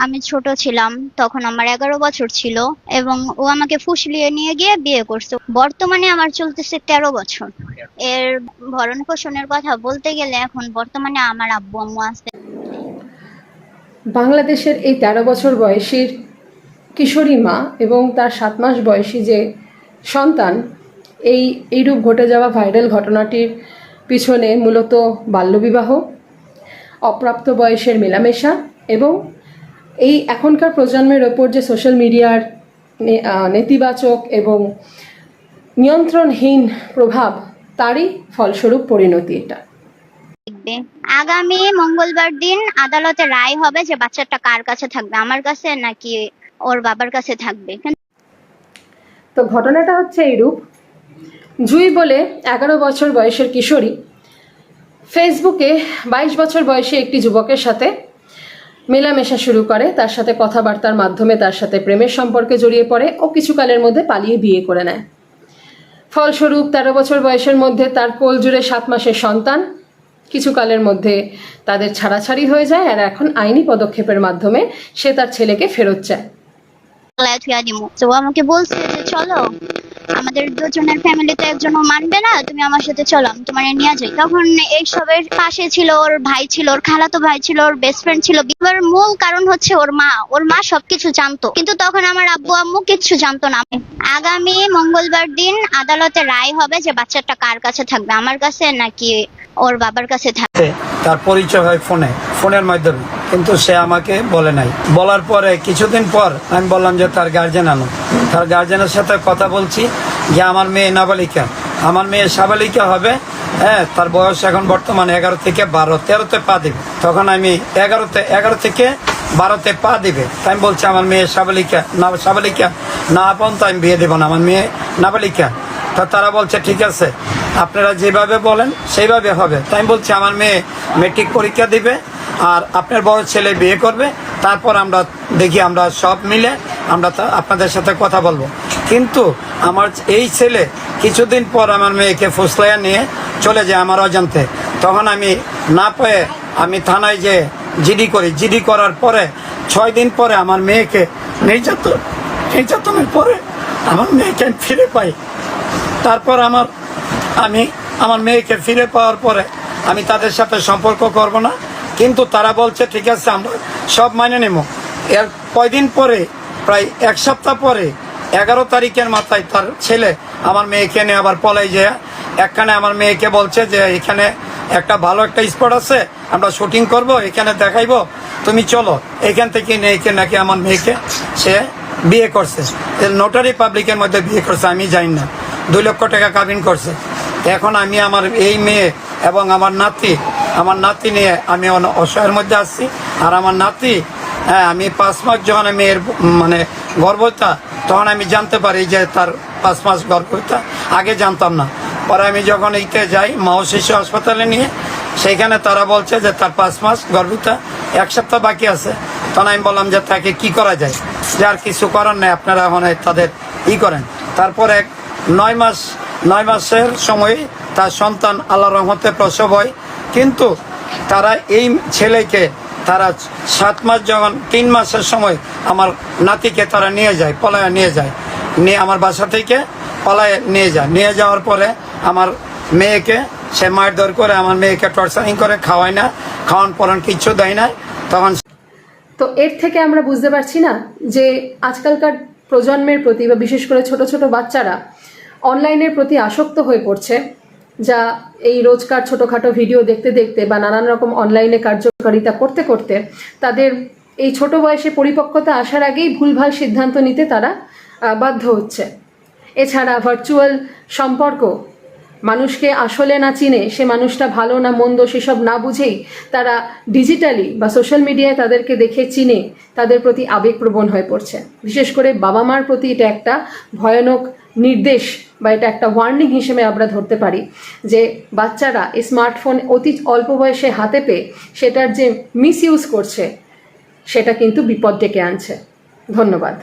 আমি ছোট ছিলাম, তখন আমার 11 বছর ছিল এবং ও আমাকে ফুসলিয়ে নিয়ে গিয়ে বিয়ে করছে। বর্তমানে আমার চলতেছে 13 বছর। এর ভরণ পোষণের কথা বলতে গেলে এখন বর্তমানে আমার আব্বু আম্মু আছে। বাংলাদেশের এই 13 বছর বয়সীর কিশোরী মা এবং তার 7 মাস বয়সী যে সন্তান, এইরূপ ঘটে যাওয়া ভাইরাল ঘটনাটির পিছনে মূলত বাল্যবিবাহ, অপ্রাপ্ত বয়সের মেলামেশা এবং এই এখনকার প্রজন্মের ওপর যে সোশ্যাল মিডিয়ার নেতিবাচক এবং নিয়ন্ত্রণহীন প্রভাব, তারই ফলস্বরূপ পরিণতি এটা। আগামী মঙ্গলবার দিন আদালতে রায় হবে যে বাচ্চাটা কার কাছে থাকবে, আমার কাছে নাকি ওর বাবার কাছে থাকবে। তো ঘটনাটা হচ্ছে এইরূপ। জুই বলে 11 বছর বয়সের কিশোরী ফেসবুকে 22 বছর বয়সী একটি যুবকের সাথে মেলামেশা শুরু করে, তার সাথে কথাবার্তার মাধ্যমে তার সাথে প্রেমের সম্পর্কে জড়িয়ে পড়ে ও কিছুকালের মধ্যে পালিয়ে বিয়ে করে নেয়। ফলস্বরূপ 13 বছর বয়সের মধ্যে তার কোল জুড়ে 7 মাসের সন্তান। কিছুকালের মধ্যে তাদের ছাড়াছাড়ি হয়ে যায় আর এখন আইনি পদক্ষেপের মাধ্যমে সে তার ছেলেকে ফেরত চায়। তো আমাকে বলছে যে চলো, আমাদের দুজনের ফ্যামিলিতে একজনও মানবে না, তুমি আমার সাথে চলো, আমি তোমার নিয়ে যাই। তখন এইসবের পাশে ছিল ওর ভাই, ছিল ওর খালাতো ভাই, ছিল ওর বেস্ট ফ্রেন্ড ছিল। এবার মূল কারণ হচ্ছে ওর মা সবকিছু জানতো, কিন্তু তখন আমার আব্বু আম্মু কিচ্ছু জানতো না। আগামী মঙ্গলবার দিন আদালতে রায় হবে যে বাচ্চাটা কার কাছে থাকবে, আমার কাছে নাকি ওর বাবার কাছে থাকবে। তার পরিচয় হয় ফোনের মাধ্যমে, কিন্তু সে আমাকে বলে নাই। বলার পরে কিছুদিন পর আমি বললাম যে তার গার্জেন আনো। তার গার্জেনের সাথে কথা বলছি যে আমার মেয়ে নাবালিকা, আমার মেয়ে সাবালিকা হবে। হ্যাঁ, তার বয়স এখন বর্তমানে 11 থেকে 12, 13তে পা দিবে। তখন আমি 11 থেকে 12তে পা দিবে। আমি বলছি আমার মেয়ে সাবালিকা না পর্যন্ত আমি বিয়ে দেবো না, আমার মেয়ে নাবালিকা। তা তারা বলছে ঠিক আছে, আপনারা যেভাবে বলেন সেইভাবে হবে। তাই আমি বলছি আমার মেয়ে মেট্রিক পরীক্ষা দিবে আর আপনার বড় ছেলে বিয়ে করবে, তারপর আমরা দেখি, আমরা সব মিলে আমরা আপনাদের সাথে কথা বলবো। কিন্তু আমার এই ছেলে কিছুদিন পর আমার মেয়েকে ফুসলাইয়া নিয়ে চলে যায় আমার অজান্তে। তখন আমি না পেয়ে আমি থানায় যে জিডি করার পরে 6 দিন পরে আমার মেয়েকে নির্যাতনের পরে আমার মেয়েকে ফিরে পাই। তারপর আমার মেয়েকে ফিরে পাওয়ার পরে আমি তাদের সাথে সম্পর্ক করব না, কিন্তু তারা বলছে ঠিক আছে আমরা সব মাইনে নেব। এর কয়দিন পরে, প্রায় 1 সপ্তাহ পরে 11 তারিখের মাথায় তার ছেলে আমার মেয়েকে নিয়ে আবার পলাই যায় একখানে আমার মেয়েকে বলছে যে এখানে একটা ভালো একটা স্পট আছে, আমরা শুটিং করব, এখানে দেখাইবো, তুমি চলো। এখান থেকে নিয়ে নাকি আমার মেয়েকে সে বিয়ে করছে, নোটারি পাবলিকের মধ্যে বিয়ে করছে, আমি জানি না। 2 লক্ষ টাকা কাবিন করছে। এখন আমি আমার এই মেয়ে এবং আমার নাতি নিয়ে আমি অসহায়ের মধ্যে আসছি। আর আমার নাতি, হ্যাঁ, আমি 5 মাস যখন মেয়ের মানে গর্ভতা, তখন আমি জানতে পারি যে তার 5 মাস গর্ভতা, আগে জানতাম না। পরে আমি যখন এইতে যাই মা ও শিশু হাসপাতালে নিয়ে, সেইখানে তারা বলছে যে তার 5 মাস গর্ভতা, 1 সপ্তাহ বাকি আছে। তখন আমি বললাম যে তাকে কি করা যায়, যে আর কিছু করার নেই, আপনারা মানে তাদের করেন। তারপরে 9 মাসের সময় তার সন্তান আল্লাহর রহমতে প্রসব হয়। কিন্তু তারা এই ছেলেকে তারা 7 মাস যখন 3 মাসের সময় আমার নাতিকে তারা পলায় নিয়ে যায় আমার বাসা থেকে পলায় নিয়ে যাওয়ার পরে আমার মেয়েকে সে মারধর করে, আমার মেয়েকে টর্চারিং করে, খাওয়ায় না, খাওয়ান কিচ্ছু দেয় না। তখন তো এর থেকে আমরা বুঝতে পারছি না যে আজকালকার প্রজন্মের প্রতি বা বিশেষ করে ছোট ছোট বাচ্চারা অনলাইনের প্রতি আসক্ত হয়ে পড়ছে, যা এই রোজকার ছোটোখাটো ভিডিও দেখতে দেখতে বা নানান রকম অনলাইনে কার্যকারিতা করতে করতে তাদের এই ছোট বয়সে পরিপক্কতা আসার আগেই ভুলভাল সিদ্ধান্ত নিতে তারা বাধ্য হচ্ছে। এছাড়া ভার্চুয়াল সম্পর্ক, মানুষকে আসলে না চিনে সে মানুষটা ভালো না মন্দ সেসব না বুঝেই তারা ডিজিটালি বা সোশ্যাল মিডিয়ায় তাদেরকে দেখে চিনে তাদের প্রতি আবেগপ্রবণ হয়ে পড়ছে। বিশেষ করে বাবা মার প্রতি এটা একটা ভয়ানক নির্দেশ বা এটা একটা ওয়ার্নিং হিসেবে আমরা ধরতে পারি যে বাচ্চারা এই স্মার্টফোন অতি অল্প বয়সে হাতে পেয়ে সেটার যে মিসইউজ করছে সেটা কিন্তু বিপদ ডেকে আনছে। ধন্যবাদ।